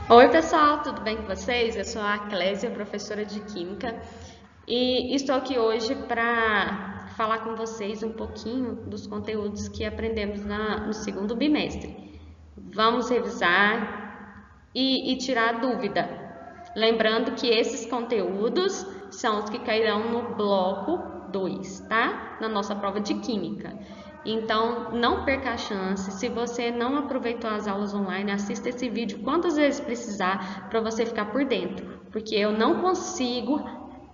Oi, pessoal, tudo bem com vocês? Eu sou a Clésia, professora de Química, e estou aqui hoje para falar com vocês um pouquinho dos conteúdos que aprendemos no segundo bimestre. Vamos revisar e tirar dúvida. Lembrando que esses conteúdos são os que cairão no bloco 2, tá? Na nossa prova de Química. Então, não perca a chance. Se você não aproveitou as aulas online, assista esse vídeo quantas vezes precisar para você ficar por dentro, porque eu não consigo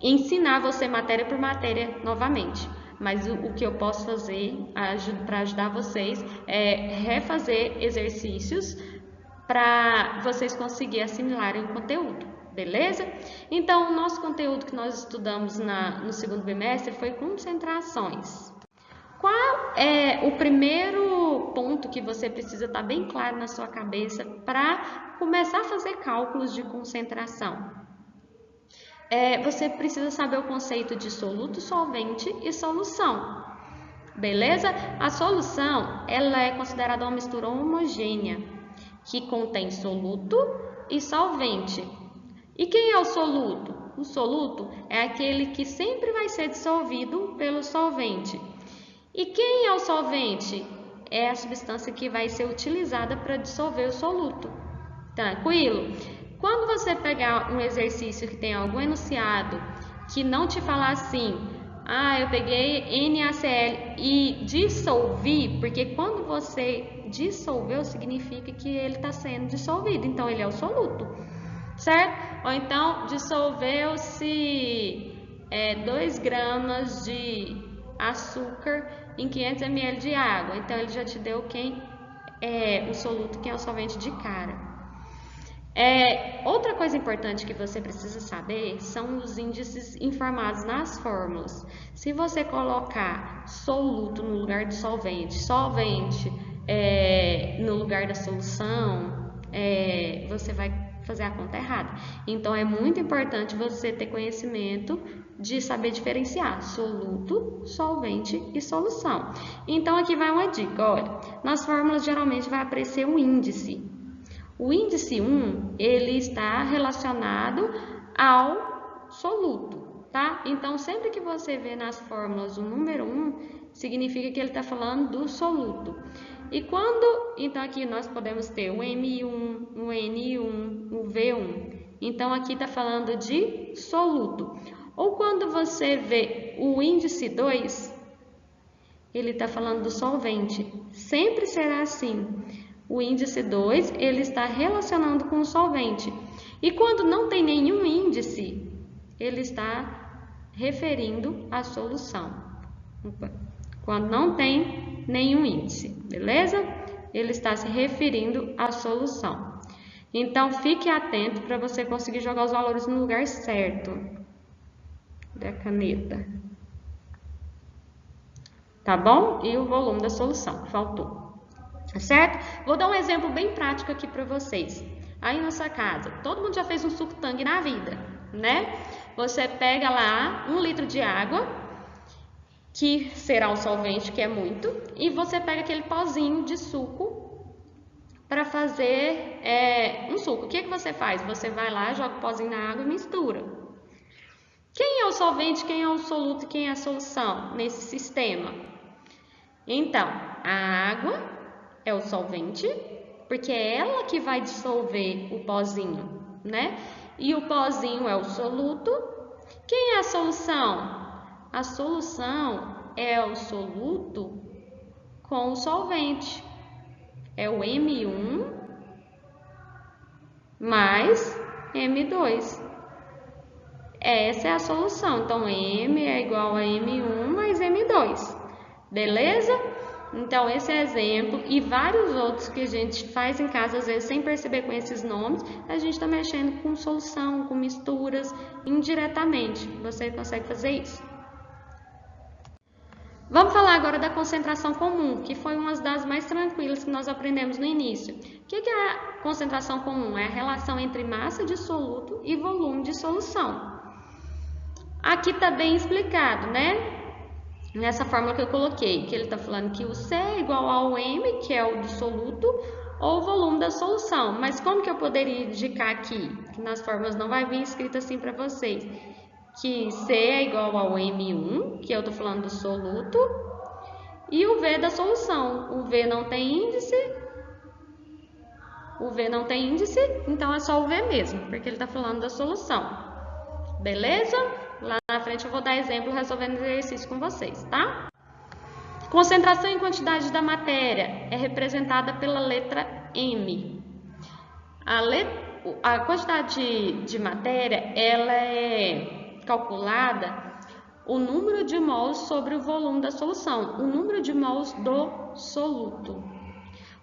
ensinar você matéria por matéria novamente. Mas o que eu posso fazer para ajudar vocês é refazer exercícios para vocês conseguirem assimilarem o conteúdo, beleza? Então, o nosso conteúdo que nós estudamos no segundo bimestre foi concentrações. Qual é o primeiro ponto que você precisa estar bem claro na sua cabeça para começar a fazer cálculos de concentração? Você precisa saber o conceito de soluto, solvente e solução, beleza? A solução, ela é considerada uma mistura homogênea, que contém soluto e solvente. E quem é o soluto? O soluto é aquele que sempre vai ser dissolvido pelo solvente. E quem é o solvente? É a substância que vai ser utilizada para dissolver o soluto. Tranquilo? Quando você pegar um exercício que tem algum enunciado que não te falar assim, eu peguei NaCl e dissolvi, porque quando você dissolveu, significa que ele está sendo dissolvido, então ele é o soluto, certo? Ou então, dissolveu-se 2 gramas de açúcar em 500 ml de água, então ele já te deu quem é o soluto, quem é o solvente de cara. Outra coisa importante que você precisa saber são os índices informados nas fórmulas. Se você colocar soluto no lugar de solvente, solvente no lugar da solução, você vai fazer a conta errada. Então, é muito importante você ter conhecimento de saber diferenciar soluto, solvente e solução. Então, aqui vai uma dica, olha, nas fórmulas geralmente vai aparecer um índice. O índice 1, ele está relacionado ao soluto, tá? Então, sempre que você vê nas fórmulas o número 1, significa que ele está falando do soluto. E então aqui nós podemos ter o M1, o N1, o V1. Então, aqui está falando de soluto. Ou quando você vê o índice 2, ele está falando do solvente. Sempre será assim. O índice 2, ele está relacionando com o solvente. E quando não tem nenhum índice, ele está referindo à solução. Quando não tem nenhum índice, beleza? Ele está se referindo à solução. Então, fique atento para você conseguir jogar os valores no lugar certo da caneta. Tá bom? E o volume da solução, faltou. Certo? Vou dar um exemplo bem prático aqui para vocês. Aí na sua casa, todo mundo já fez um suco tangue na vida, né? Você pega lá 1 litro de água, que será o solvente, que é muito, e você pega aquele pozinho de suco para fazer um suco. O que você faz? Você vai lá, joga o pozinho na água e mistura. Quem é o solvente, quem é o soluto e quem é a solução nesse sistema? Então, a água é o solvente, porque é ela que vai dissolver o pozinho, né? E o pozinho é o soluto. Quem é a solução? A solução é o soluto com o solvente. É o M1 mais M2. Essa é a solução. Então, M é igual a M1 mais M2. Beleza? Então, esse é exemplo e vários outros que a gente faz em casa, às vezes, sem perceber com esses nomes, a gente está mexendo com solução, com misturas, indiretamente. Você consegue fazer isso? Vamos falar agora da concentração comum, que foi uma das mais tranquilas que nós aprendemos no início. O que é a concentração comum? É a relação entre massa de soluto e volume de solução. Aqui está bem explicado, né? Nessa fórmula que eu coloquei, que ele está falando que o C é igual ao M, que é o do soluto, ou o volume da solução. Mas como que eu poderia indicar aqui? Que nas fórmulas não vai vir escrito assim para vocês. Que C é igual ao M1, que eu estou falando do soluto, e o V da solução. O V não tem índice, então é só o V mesmo, porque ele está falando da solução. Beleza? Lá na frente eu vou dar exemplo resolvendo exercício com vocês, tá? Concentração e quantidade da matéria é representada pela letra M. A quantidade de matéria, ela é calculada o número de mols sobre o volume da solução, o número de mols do soluto.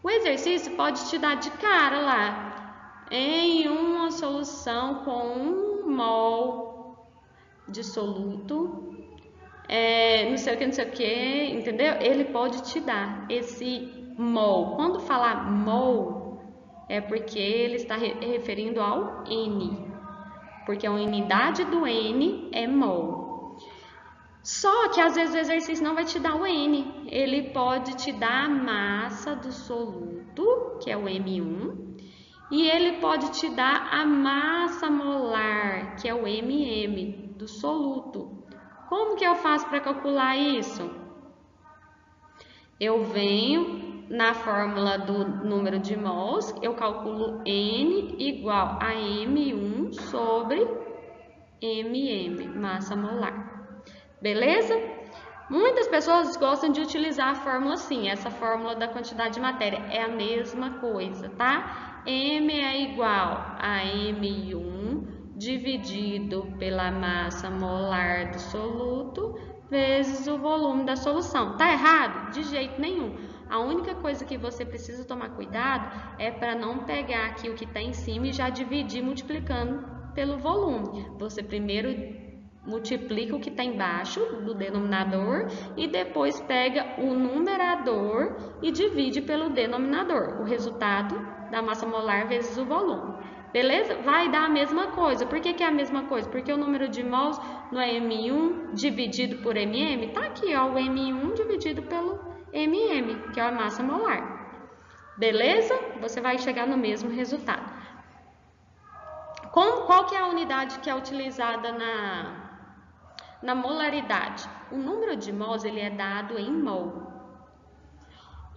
O exercício pode te dar de cara lá, em uma solução com 1 mol de soluto, não sei o que, entendeu? Ele pode te dar esse mol. Quando falar mol, é porque ele está referindo ao N, porque a unidade do N é mol. Só que às vezes o exercício não vai te dar o N, ele pode te dar a massa do soluto, que é o M1, e ele pode te dar a massa molar, que é o MM, do soluto. Como que eu faço para calcular isso? Eu venho na fórmula do número de mols, eu calculo N igual a M1 sobre MM, massa molar. Beleza? Muitas pessoas gostam de utilizar a fórmula assim, essa fórmula da quantidade de matéria. É a mesma coisa, tá? M é igual a M1 dividido pela massa molar do soluto vezes o volume da solução. Tá errado? De jeito nenhum. A única coisa que você precisa tomar cuidado é para não pegar aqui o que está em cima e já dividir multiplicando pelo volume. Você primeiro multiplica o que está embaixo do denominador e depois pega o numerador e divide pelo denominador. O resultado da massa molar vezes o volume. Beleza? Vai dar a mesma coisa. Por que é a mesma coisa? Porque o número de mols no M1 dividido por MM está aqui, ó, o M1 dividido pelo MM, que é a massa molar. Beleza? Você vai chegar no mesmo resultado. Qual que é a unidade que é utilizada na molaridade? O número de mols ele é dado em mol.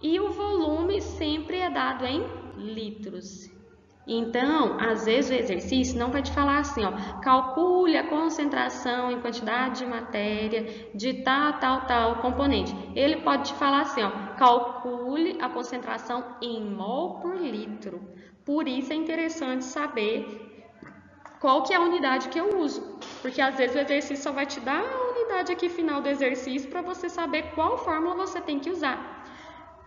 E o volume sempre é dado em litros. Então, às vezes o exercício não vai te falar assim, ó, calcule a concentração em quantidade de matéria de tal componente. Ele pode te falar assim, ó, calcule a concentração em mol por litro. Por isso é interessante saber qual que é a unidade que eu uso, porque às vezes o exercício só vai te dar a unidade aqui final do exercício para você saber qual fórmula você tem que usar.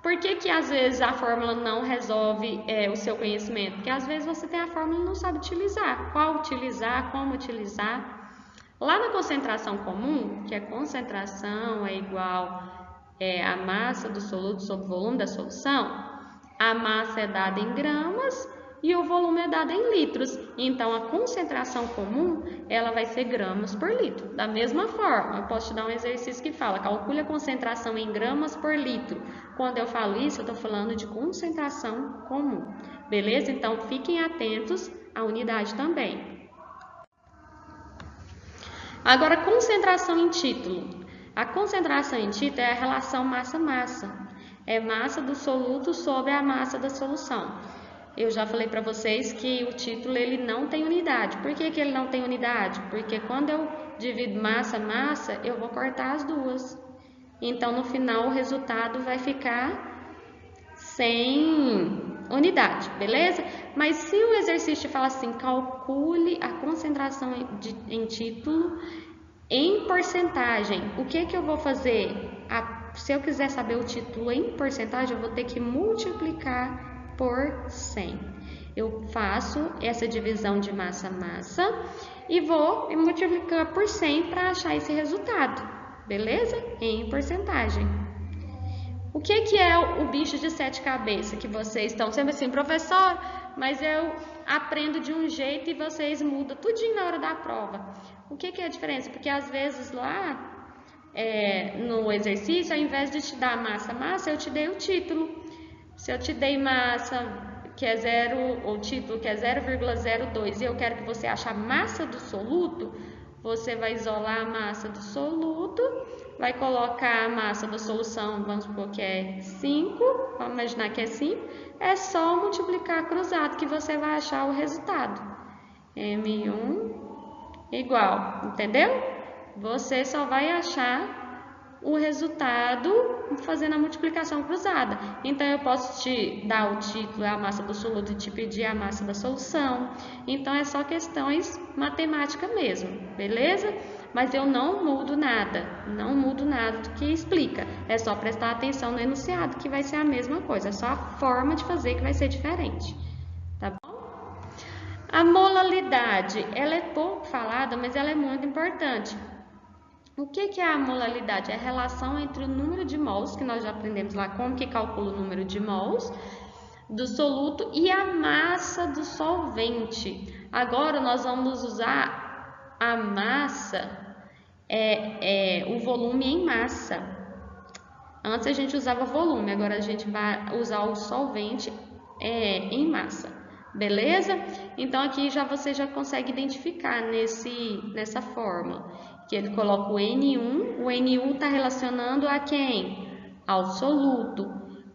Por que às vezes a fórmula não resolve o seu conhecimento? Porque às vezes você tem a fórmula e não sabe utilizar. Qual utilizar, como utilizar. Lá na concentração comum, que a concentração é igual a massa do soluto sobre o volume da solução, a massa é dada em gramas e o volume é dado em litros. Então, a concentração comum, ela vai ser gramas por litro. Da mesma forma, eu posso te dar um exercício que fala, calcule a concentração em gramas por litro. Quando eu falo isso, eu estou falando de concentração comum. Beleza? Então, fiquem atentos à unidade também. Agora, concentração em título. A concentração em título é a relação massa-massa. É massa do soluto sobre a massa da solução. Eu já falei para vocês que o título ele não tem unidade. Por que ele não tem unidade? Porque quando eu divido massa, eu vou cortar as duas. Então, no final, o resultado vai ficar sem unidade, beleza? Mas se o exercício fala assim, calcule a concentração em título em porcentagem, o que eu vou fazer? Se eu quiser saber o título em porcentagem, eu vou ter que multiplicar por 100. Eu faço essa divisão de massa-massa e vou multiplicar por 100 para achar esse resultado, beleza? Em porcentagem. O que é o bicho de 7 cabeças? Que vocês estão sempre assim, professor, mas eu aprendo de um jeito e vocês mudam tudinho na hora da prova. O que é a diferença? Porque às vezes lá no exercício, ao invés de te dar massa-massa, eu te dei o título. Se eu te dei massa que é 0, ou título que é 0,02 e eu quero que você ache a massa do soluto, você vai isolar a massa do soluto, vai colocar a massa da solução, vamos supor que é 5, vamos imaginar que é 5, é só multiplicar cruzado que você vai achar o resultado. M1 igual, entendeu? Você só vai achar o resultado fazendo a multiplicação cruzada. Então, eu posso te dar o título, a massa do soluto, e te pedir a massa da solução. Então, é só questões matemáticas mesmo, beleza? Mas eu não mudo nada do que explica. É só prestar atenção no enunciado, que vai ser a mesma coisa. É só a forma de fazer que vai ser diferente, tá bom? A molalidade, ela é pouco falada, mas ela é muito importante. O que é a molalidade? É a relação entre o número de mols, que nós já aprendemos lá como que calcula o número de mols, do soluto e a massa do solvente. Agora nós vamos usar a massa, o volume em massa. Antes a gente usava volume, agora a gente vai usar o solvente em massa. Beleza? Então, aqui você já consegue identificar nessa fórmula, que ele coloca o N1 está relacionando a quem? Ao soluto.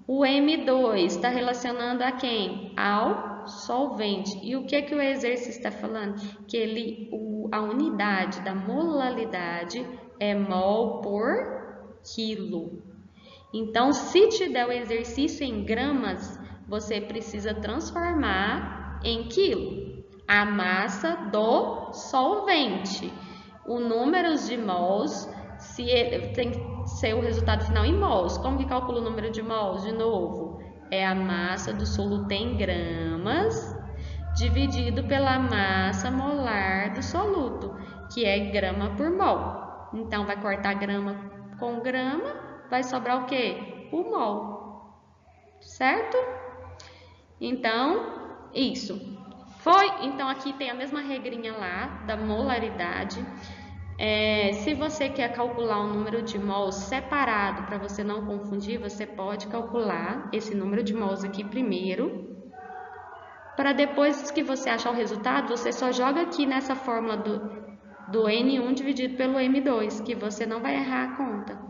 O M2 está relacionando a quem? Ao solvente. E o que o exercício está falando? Que a unidade da molalidade é mol por quilo. Então, se te der o exercício em gramas, você precisa transformar em quilo a massa do solvente. O número de mols, tem que ser o resultado final em mols. Como que calcula o número de mols? De novo, é a massa do soluto em gramas dividido pela massa molar do soluto, que é grama por mol. Então, vai cortar grama com grama, vai sobrar o quê? O mol, certo? Então, isso. Então, aqui tem a mesma regrinha lá da molaridade. Se você quer calcular o número de mols separado, para você não confundir, você pode calcular esse número de mols aqui primeiro. Para depois que você achar o resultado, você só joga aqui nessa fórmula do N1 dividido pelo M2, que você não vai errar a conta.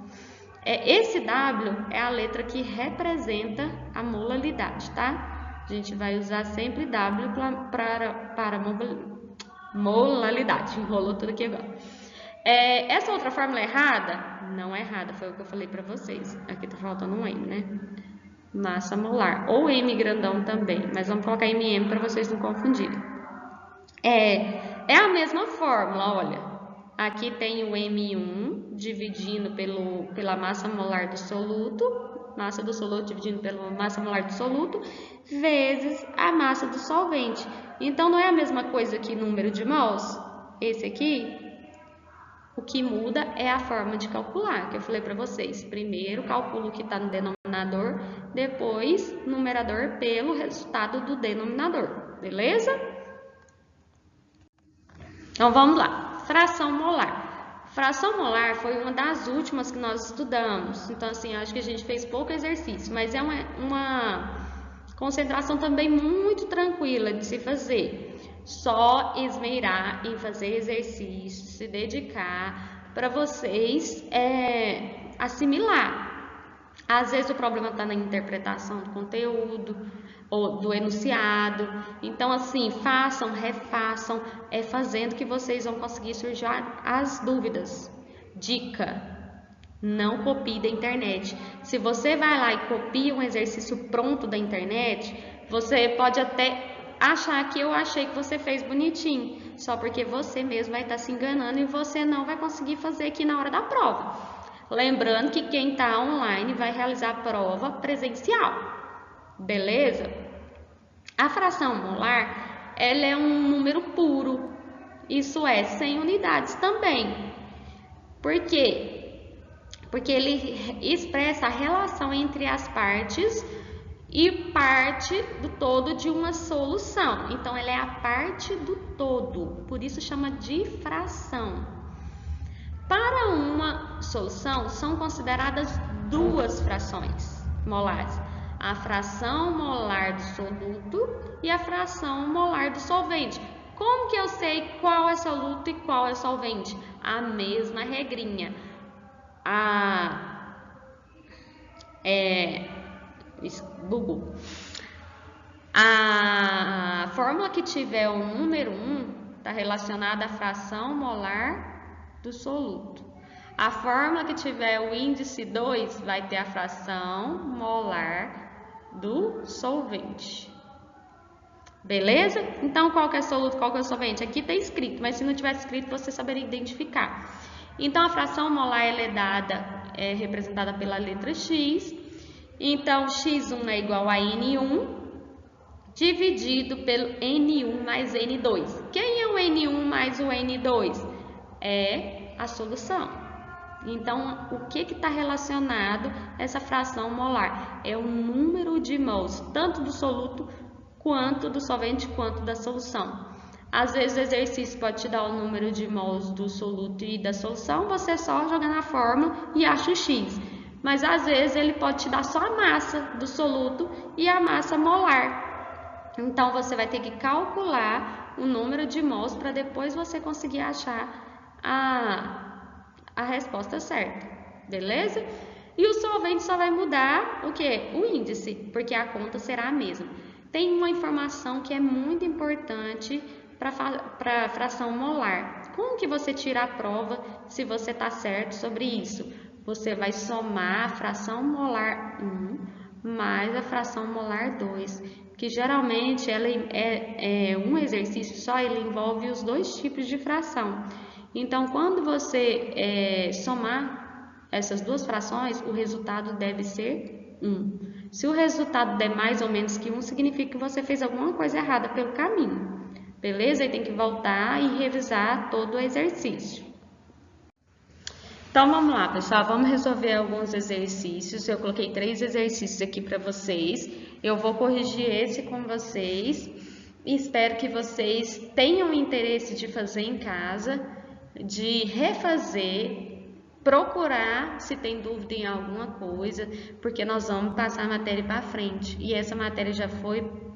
Esse W é a letra que representa a molalidade, tá? A gente vai usar sempre W para molalidade. Enrolou tudo aqui agora. Essa outra fórmula é errada? Não é errada, foi o que eu falei para vocês. Aqui tá faltando um M, né? Massa molar. Ou M grandão também, mas vamos colocar MM para vocês não confundirem. É a mesma fórmula, olha. Aqui tem o M1 dividindo pela massa molar do soluto, massa do soluto dividindo pela massa molar do soluto, vezes a massa do solvente. Então, não é a mesma coisa que número de mols? Esse aqui, o que muda é a forma de calcular, que eu falei para vocês. Primeiro, calculo o que está no denominador, depois, numerador pelo resultado do denominador, beleza? Então, vamos lá. Fração molar. Fração molar foi uma das últimas que nós estudamos. Então, assim, acho que a gente fez pouco exercício, mas é uma concentração também muito tranquila de se fazer. Só esmerar em fazer exercício, se dedicar para vocês assimilar. Às vezes o problema está na interpretação do conteúdo ou do enunciado. Então, assim, façam, refaçam, fazendo que vocês vão conseguir surgir as dúvidas. Dica: não copie da internet. Se você vai lá e copia um exercício pronto da internet, você pode até achar que eu achei que você fez bonitinho, só porque você mesmo vai estar se enganando e você não vai conseguir fazer aqui na hora da prova. Lembrando que quem está online vai realizar a prova presencial. Beleza? A fração molar, ela é um número puro, isso é, sem unidades também. Por quê? Porque ele expressa a relação entre as partes e parte do todo de uma solução. Então, ela é a parte do todo, por isso chama de fração. Para uma solução, são consideradas duas frações molares. a fração molar do soluto e a fração molar do solvente. Como que eu sei qual é soluto e qual é solvente? A mesma regrinha. Bugou. A fórmula que tiver o número 1 está relacionada à fração molar do soluto. A fórmula que tiver o índice 2 vai ter a fração molar do solvente. Beleza? Então, qual que é soluto, qual que é solvente? Aqui está escrito, mas se não tivesse escrito, você saberia identificar. Então, a fração molar ela é representada pela letra X. Então, X1 é igual a N1 dividido pelo N1 mais N2. Quem é o N1 mais o N2? É a solução. Então, o que está relacionado a essa fração molar? É o número de mols, tanto do soluto, quanto do solvente, quanto da solução. Às vezes o exercício pode te dar o número de mols do soluto e da solução, você só joga na fórmula e acha o X. Mas às vezes ele pode te dar só a massa do soluto e a massa molar. Então você vai ter que calcular o número de mols para depois você conseguir achar a resposta certa, beleza? E o solvente só vai mudar o quê? O índice, porque a conta será a mesma. Tem uma informação que é muito importante para a fração molar. Como que você tira a prova se você está certo sobre isso? Você vai somar a fração molar 1 mais a fração molar 2, que geralmente ela é um exercício só, ele envolve os dois tipos de fração. Então, quando você somar essas duas frações, o resultado deve ser 1. Se o resultado der mais ou menos que 1, significa que você fez alguma coisa errada pelo caminho. Beleza? Aí tem que voltar e revisar todo o exercício. Então, vamos lá, pessoal. Vamos resolver alguns exercícios. Eu coloquei 3 exercícios aqui para vocês. Eu vou corrigir esse com vocês. Espero que vocês tenham interesse de fazer em casa, de refazer, procurar se tem dúvida em alguma coisa, porque nós vamos passar a matéria para frente. E essa matéria já foi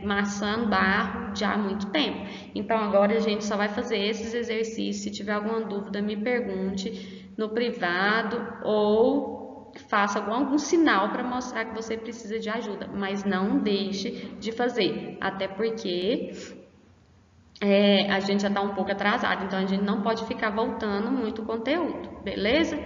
maçã, barro, já há muito tempo. Então, agora a gente só vai fazer esses exercícios. Se tiver alguma dúvida, me pergunte no privado ou faça algum sinal para mostrar que você precisa de ajuda. Mas não deixe de fazer, até porque a gente já está um pouco atrasado, então a gente não pode ficar voltando muito conteúdo, beleza?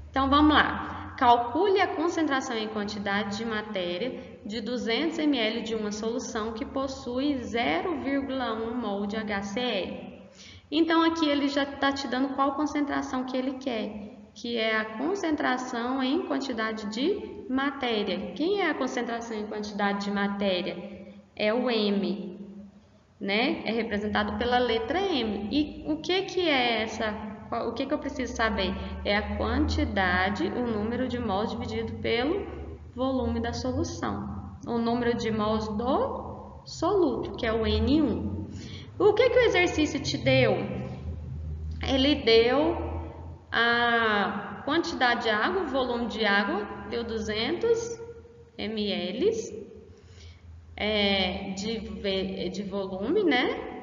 Então, vamos lá. Calcule a concentração em quantidade de matéria de 200 ml de uma solução que possui 0,1 mol de HCl. Então, aqui ele já está te dando qual concentração que ele quer, que é a concentração em quantidade de matéria. Quem é a concentração em quantidade de matéria? É o M, né? É representado pela letra M. E o que é essa? O que eu preciso saber? É a quantidade, o número de mols dividido pelo volume da solução. O número de mols do soluto, que é o N1. O que o exercício te deu? Ele deu a quantidade de água, o volume de água, deu 200 ml de volume, né?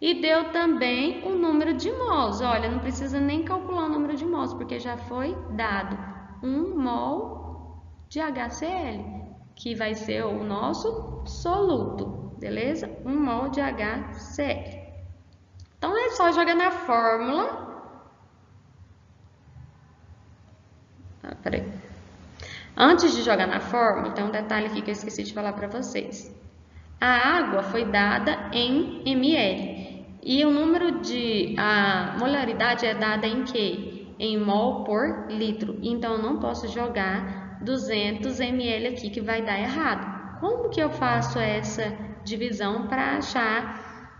E deu também o número de mols. Olha, não precisa nem calcular o número de mols, porque já foi dado 1 mol de HCl, que vai ser o nosso soluto, beleza? 1 mol de HCl. Então, é só jogar na fórmula. Peraí. Antes de jogar na fórmula, tem um detalhe aqui que eu esqueci de falar para vocês. A água foi dada em ml. E o número a molaridade é dada em quê? Em mol por litro. Então, eu não posso jogar 200 ml aqui, que vai dar errado. Como que eu faço essa divisão para achar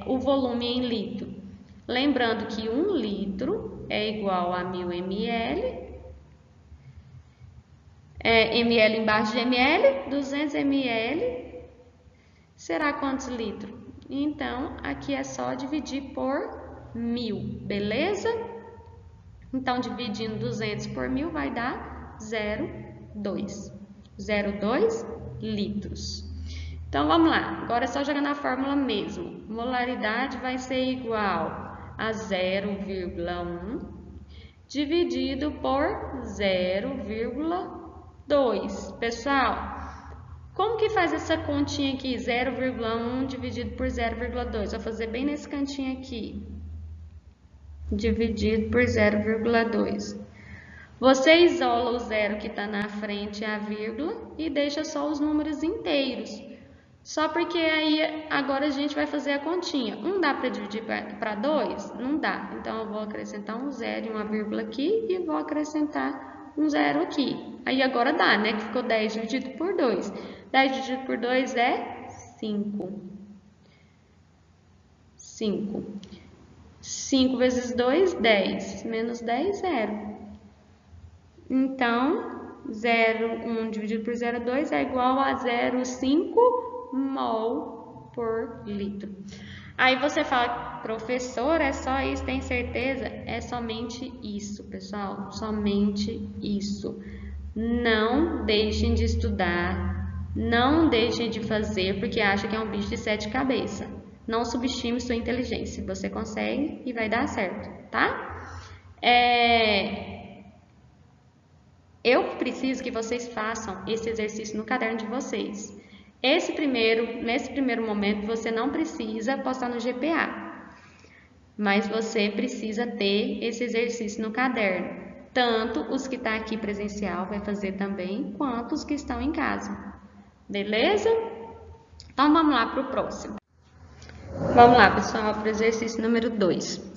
o volume em litro? Lembrando que 1 litro é igual a 1000 ml. ml embaixo de ml, 200 ml será quantos litros? Então, aqui é só dividir por 1000, beleza? Então, dividindo 200 por 1000 vai dar 0,2. 0,2 litros. Então, vamos lá. Agora é só jogar na fórmula mesmo. Molaridade vai ser igual a 0,1 dividido por 0,2. Pessoal, como que faz essa continha aqui? 0,1 dividido por 0,2. Vou fazer bem nesse cantinho aqui. Dividido por 0,2. Você isola o zero que está na frente, a vírgula, e deixa só os números inteiros. Só porque aí agora a gente vai fazer a continha. 1 dá para dividir para 2? Não dá. Então, eu vou acrescentar um zero e uma vírgula aqui e vou acrescentar um zero aqui. Aí agora dá, né? Que ficou 10 dividido por 2. 10 dividido por 2 é 5. 5. 5 vezes 2, 10. Menos 10, 0. Então, 0,1 dividido por 0,2 é igual a 0,5 mol por litro. Aí você fala, professor, é só isso, tem certeza? É somente isso, pessoal, somente isso. Não deixem de estudar, não deixem de fazer, porque acha que é um bicho de 7 cabeças. Não subestime sua inteligência, você consegue e vai dar certo, tá? Eu preciso que vocês façam esse exercício no caderno de vocês. Nesse primeiro momento, você não precisa postar no GPA, mas você precisa ter esse exercício no caderno. Tanto os que estão aqui presencial vai fazer também, quanto os que estão em casa. Beleza? Então, vamos lá para o próximo. Vamos lá, pessoal, para o exercício número 2.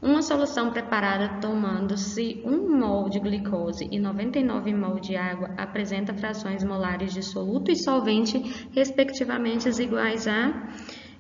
Uma solução preparada tomando-se 1 mol de glicose e 99 mol de água apresenta frações molares de soluto e solvente, respectivamente, iguais a...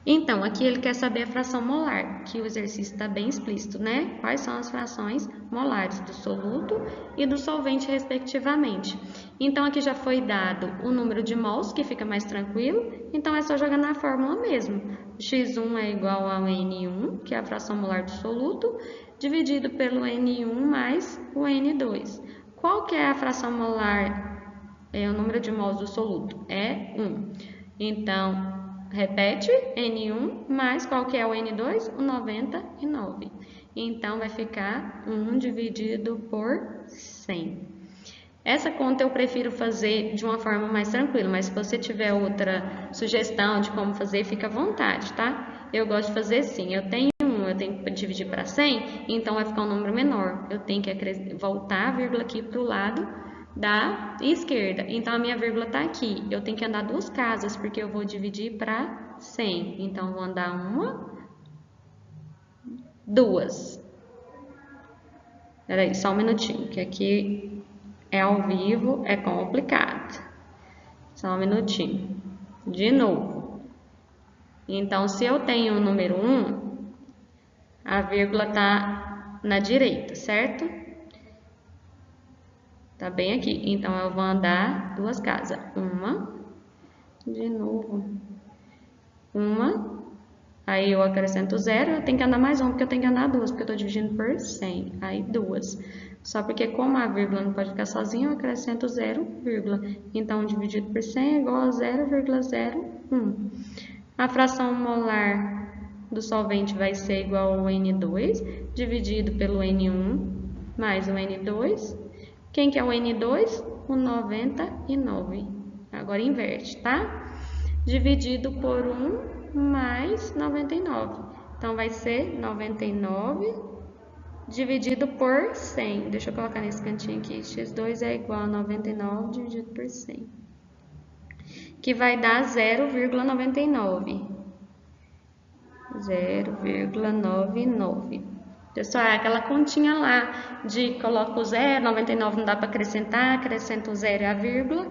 Então, aqui ele quer saber a fração molar, que o exercício está bem explícito, né? Quais são as frações molares do soluto e do solvente, respectivamente. Então, aqui já foi dado o número de mols, que fica mais tranquilo, então é só jogar na fórmula mesmo. O X1 é igual ao N1, que é a fração molar do soluto, dividido pelo N1 mais o N2. Qual que é a fração molar, o número de mols do soluto? É 1. Então, repete, N1 mais qual que é o N2? O 99. Então, vai ficar 1 dividido por 100. Essa conta eu prefiro fazer de uma forma mais tranquila, mas se você tiver outra sugestão de como fazer, fica à vontade, tá? Eu gosto de fazer assim, eu tenho que dividir para 100, então vai ficar um número menor. Eu tenho que voltar a vírgula aqui para o lado da esquerda. Então, a minha vírgula está aqui. Eu tenho que andar 2 casas, porque eu vou dividir para 100. Então, vou andar 1, 2. Peraí, só um minutinho, que aqui é ao vivo, é complicado. Só um minutinho. De novo. Então, se eu tenho o número 1, a vírgula está na direita, certo? Tá bem aqui. Então, eu vou andar 2 casas. 1, de novo. 1, aí eu acrescento 0, eu tenho que andar mais 1, porque eu tenho que andar 2, porque eu estou dividindo por 100. Aí 2. Só porque como a vírgula não pode ficar sozinha, eu acrescento 0, vírgula. Então, dividido por 100 é igual a 0,01. A fração molar do solvente vai ser igual ao N2, dividido pelo N1 mais o N2. Quem que é o N2? O 99. Agora inverte, tá? Dividido por 1 mais 99. Então, vai ser 99 dividido por 100. Deixa eu colocar nesse cantinho aqui. X2 é igual a 99 dividido por 100. Que vai dar 0,99. 0,99. Pessoal, é aquela continha lá de coloca o 0, 99 não dá para acrescentar, acrescenta o 0 e a vírgula,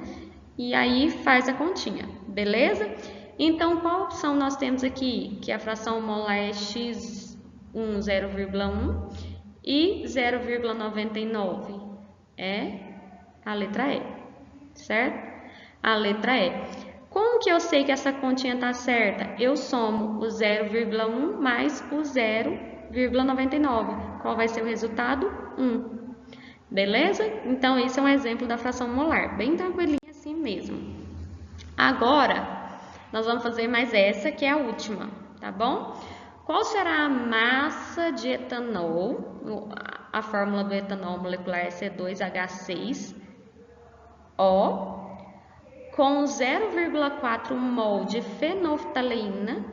e aí faz a continha, beleza? Então, qual opção nós temos aqui? Que a fração molar é x1, 0,1 e 0,99. É a letra E, certo? A letra E. Como que eu sei que essa continha está certa? Eu somo o 0,1 mais o 0,99. Qual vai ser o resultado? 1. Beleza? Então, esse é um exemplo da fração molar. Bem tranquilinho assim mesmo. Agora, nós vamos fazer mais essa, que é a última, tá bom? Qual será a massa de etanol? A fórmula do etanol molecular é C2H6O com 0,4 mol de fenolftaleína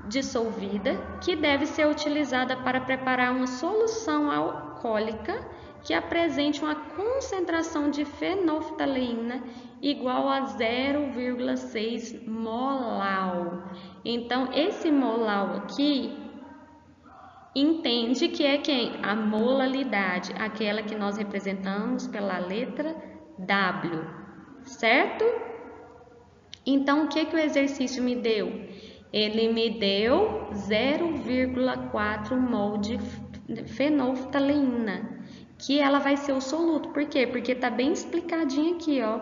dissolvida, que deve ser utilizada para preparar uma solução alcoólica que apresente uma concentração de fenolftaleína igual a 0,6 molar. Então, esse molar aqui entende que é quem? A molalidade, aquela que nós representamos pela letra W, certo? Então, o que o exercício me deu? Ele me deu 0,4 mol de fenolftaleína, que ela vai ser o soluto. Por quê? Porque tá bem explicadinho aqui, ó.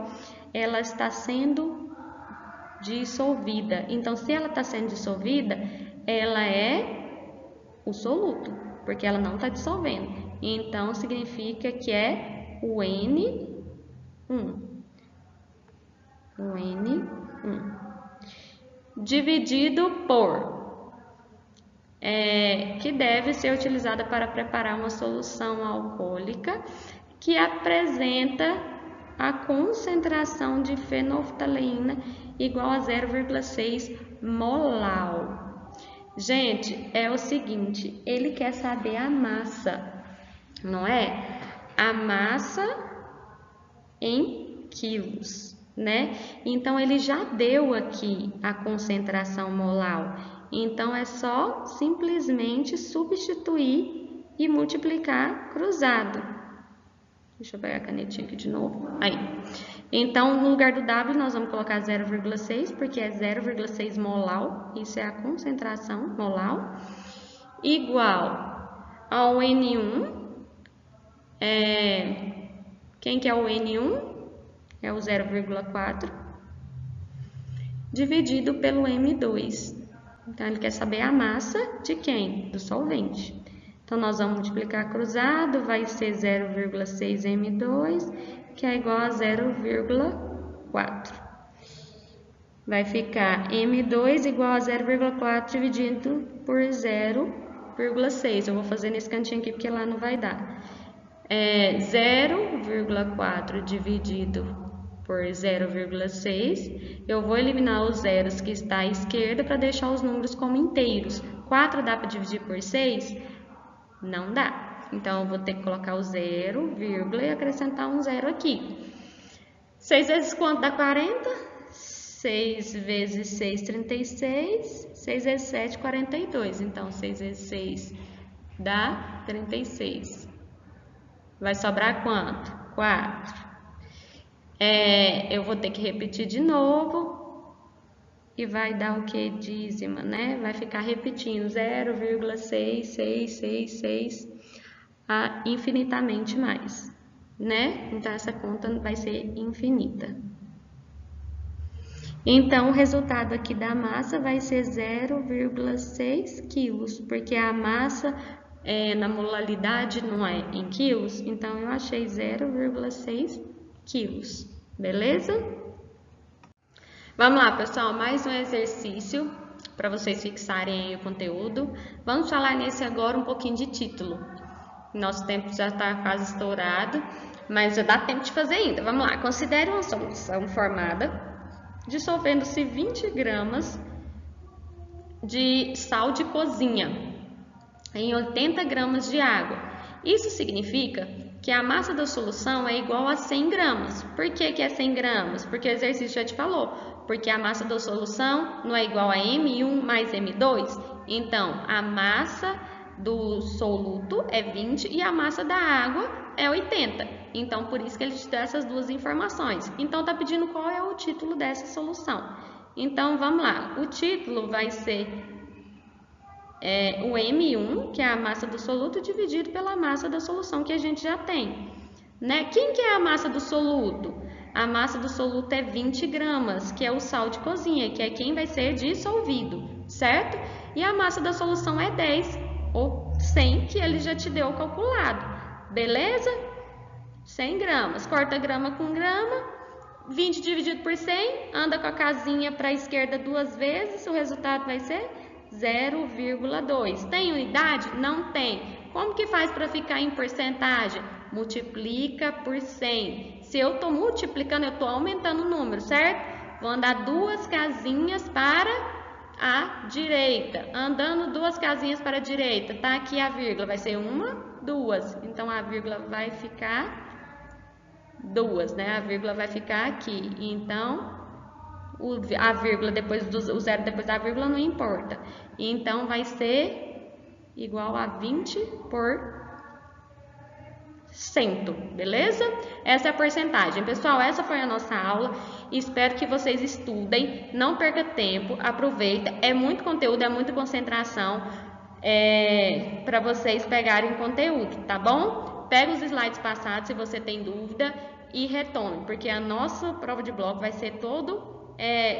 Ela está sendo dissolvida. Então, se ela está sendo dissolvida, ela é o soluto, porque ela não está dissolvendo. Então, significa que é o N1. O N1. Dividido por... que deve ser utilizada para preparar uma solução alcoólica que apresenta a concentração de fenolftaleína igual a 0,6 molar. Gente, é o seguinte, ele quer saber a massa, não é? A massa em quilos, né? Então, ele já deu aqui a concentração molar. Então, é só simplesmente substituir e multiplicar cruzado. Deixa eu pegar a canetinha aqui de novo. Aí. Então, no lugar do W, nós vamos colocar 0,6, porque é 0,6 molar. Isso é a concentração molar. Igual ao N1. Quem que é o N1? É o 0,4. Dividido pelo M2. Então, ele quer saber a massa de quem? Do solvente. Então, nós vamos multiplicar cruzado, vai ser 0,6 M2, que é igual a 0,4. Vai ficar M2 igual a 0,4 dividido por 0,6. Eu vou fazer nesse cantinho aqui, porque lá não vai dar. 0,4 dividido por 0,6, eu vou eliminar os zeros que está à esquerda para deixar os números como inteiros. 4 dá para dividir por 6? Não dá. Então, eu vou ter que colocar o 0, vírgula, e acrescentar um zero aqui. 6 vezes quanto dá 40? 6 vezes 6, 36. 6 vezes 7, 42. Então, 6 vezes 6 dá 36. Vai sobrar quanto? 4. Eu vou ter que repetir de novo e vai dar o que? Dízima, né? Vai ficar repetindo 0,6666 infinitamente mais, né? Então, essa conta vai ser infinita. Então, o resultado aqui da massa vai ser 0,6 quilos, porque a massa na molaridade não é em quilos, então eu achei 0,6 quilos, beleza? Vamos lá, pessoal, mais um exercício para vocês fixarem aí o conteúdo. Vamos falar nesse agora um pouquinho de título. Nosso tempo já está quase estourado, mas já dá tempo de fazer ainda. Vamos lá, considere uma solução formada dissolvendo-se 20 gramas de sal de cozinha em 80 gramas de água. Isso significa que a massa da solução é igual a 100 gramas. Por que é 100 gramas? Porque o exercício já te falou. Porque a massa da solução não é igual a M1 mais M2. Então, a massa do soluto é 20 e a massa da água é 80. Então, por isso que ele te dá essas duas informações. Então, está pedindo qual é o título dessa solução. Então, vamos lá. O título vai ser o M1, que é a massa do soluto, dividido pela massa da solução que a gente já tem, né? Quem que é a massa do soluto? A massa do soluto é 20 gramas, que é o sal de cozinha, que é quem vai ser dissolvido, certo? E a massa da solução é 10 ou 100, que ele já te deu calculado, beleza? 100 gramas, corta grama com grama, 20 dividido por 100, anda com a casinha para a esquerda 2 vezes, o resultado vai ser 0,2. Tem unidade? Não tem. Como que faz para ficar em porcentagem? Multiplica por 100. Se eu estou multiplicando, eu estou aumentando o número, certo? Vou andar 2 casinhas para a direita. Andando 2 casinhas para a direita, tá aqui a vírgula, vai ser 1, 2. Então, a vírgula vai ficar 2, né? A vírgula vai ficar aqui. Então, a vírgula depois o zero depois da vírgula não importa. Então, vai ser igual a 20%. Beleza? Essa é a porcentagem. Pessoal, essa foi a nossa aula. Espero que vocês estudem. Não perca tempo. Aproveita. É muito conteúdo, é muita concentração para vocês pegarem conteúdo, tá bom? Pega os slides passados se você tem dúvida e retome, porque a nossa prova de bloco vai ser todo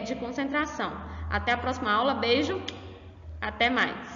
de concentração. Até a próxima aula. Beijo. Até mais.